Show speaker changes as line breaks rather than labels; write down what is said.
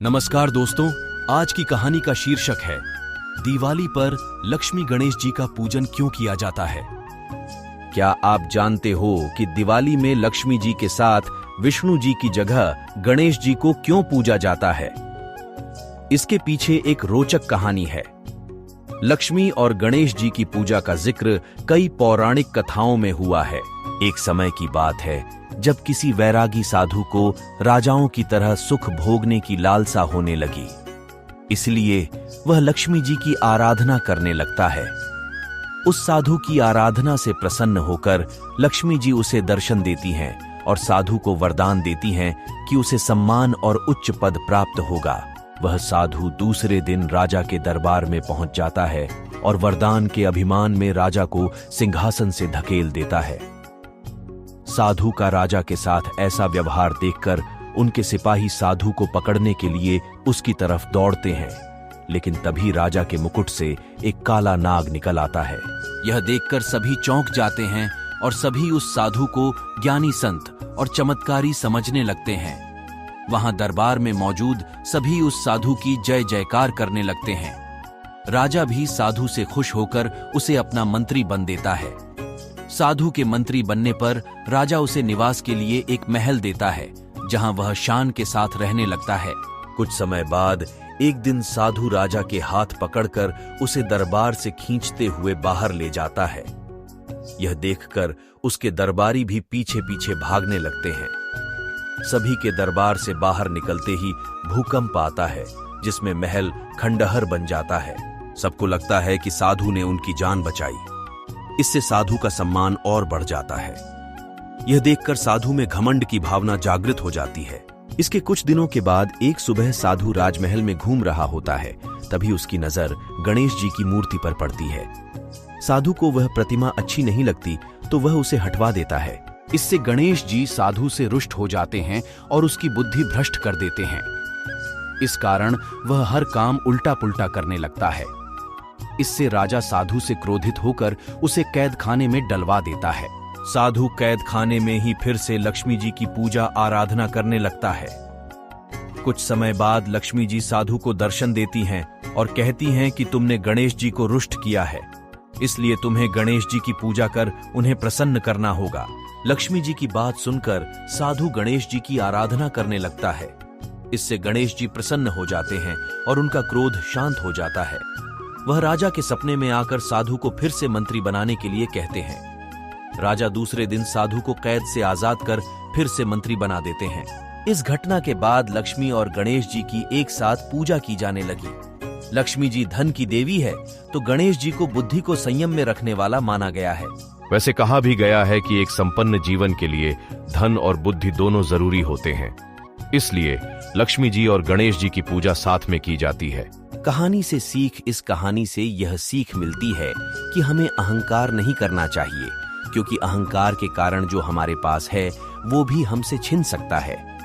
नमस्कार दोस्तों, आज की कहानी का शीर्षक है दिवाली पर लक्ष्मी गणेश जी का पूजन क्यों किया जाता है। क्या आप जानते हो कि दिवाली में लक्ष्मी जी के साथ विष्णु जी की जगह गणेश जी को क्यों पूजा जाता है? इसके पीछे एक रोचक कहानी है। लक्ष्मी और गणेश जी की पूजा का जिक्र कई पौराणिक कथाओं में हुआ है। एक समय की बात है जब किसी वैरागी साधु को राजाओं की तरह सुख भोगने की लालसा होने लगी, इसलिए वह लक्ष्मी जी की आराधना करने लगता है। उस साधु की आराधना से प्रसन्न होकर लक्ष्मी जी उसे दर्शन देती हैं और साधु को वरदान देती हैं कि उसे सम्मान और उच्च पद प्राप्त होगा। वह साधु दूसरे दिन राजा के दरबार में पहुंच जाता है और वरदान के अभिमान में राजा को सिंहासन से धकेल देता है। साधु का राजा के साथ ऐसा व्यवहार देखकर उनके सिपाही साधु को पकड़ने के लिए उसकी तरफ दौड़ते हैं, लेकिन तभी राजा के मुकुट से एक काला नाग निकल आता है। यह देखकर सभी चौंक जाते हैं और सभी उस साधु को ज्ञानी संत और चमत्कारी समझने लगते हैं। वहां दरबार में मौजूद सभी उस साधु की जय जयकार करने लगते हैं। राजा भी साधु से खुश होकर उसे अपना मंत्री बन देता है। साधु के मंत्री बनने पर राजा उसे निवास के लिए एक महल देता है, जहां वह शान के साथ रहने लगता है। कुछ समय बाद एक दिन साधु राजा के हाथ पकड़कर उसे दरबार से खींचते हुए बाहर ले जाता है। यह देखकर उसके दरबारी भी पीछे पीछे भागने लगते हैं। सभी के दरबार से बाहर निकलते ही भूकंप आता है, जिसमें महल खंडहर बन जाता है। सबको लगता है कि साधु ने उनकी जान बचाई। इससे साधु का सम्मान और बढ़ जाता है। यह देखकर साधु में घमंड की भावना जागृत हो जाती है। इसके कुछ दिनों के बाद एक सुबह साधु राजमहल में घूम रहा होता है। तभी उसकी नजर गणेश जी की मूर्ति पर पड़ती है। साधु को वह प्रतिमा अच्छी नहीं लगती तो वह उसे हटवा देता है। इससे गणेश जी साधु से रुष्ट हो जाते हैं और उसकी बुद्धि भ्रष्ट कर देते हैं। इस कारण वह हर काम उल्टा पुल्टा करने लगता है। इससे राजा साधु से क्रोधित होकर उसे कैद खाने में डलवा देता है। साधु कैद खाने में ही फिर से लक्ष्मी जी की पूजा आराधना करने लगता है। कुछ समय बाद लक्ष्मी जी साधु को दर्शन देती हैं और कहती हैं कि तुमने गणेश जी को रुष्ट किया है, इसलिए तुम्हें गणेश जी की पूजा कर उन्हें प्रसन्न करना होगा। लक्ष्मी जी की बात सुनकर साधु गणेश जी की आराधना करने लगता है। इससे गणेश जी प्रसन्न हो जाते हैं और उनका क्रोध शांत हो जाता है। वह राजा के सपने में आकर साधु को फिर से मंत्री बनाने के लिए कहते हैं। राजा दूसरे दिन साधु को कैद से आजाद कर फिर से मंत्री बना देते हैं। इस घटना के बाद लक्ष्मी और गणेश जी की एक साथ पूजा की जाने लगी। लक्ष्मी जी धन की देवी है तो गणेश जी को बुद्धि को संयम में रखने वाला माना गया है।
वैसे कहा भी गया है कि एक संपन्न जीवन के लिए धन और बुद्धि दोनों जरूरी होते हैं, इसलिए लक्ष्मी जी और गणेश जी की पूजा साथ में की जाती है।
कहानी से सीख। इस कहानी से यह सीख मिलती है कि हमें अहंकार नहीं करना चाहिए, क्योंकि अहंकार के कारण जो हमारे पास है वो भी हमसे छिन सकता है।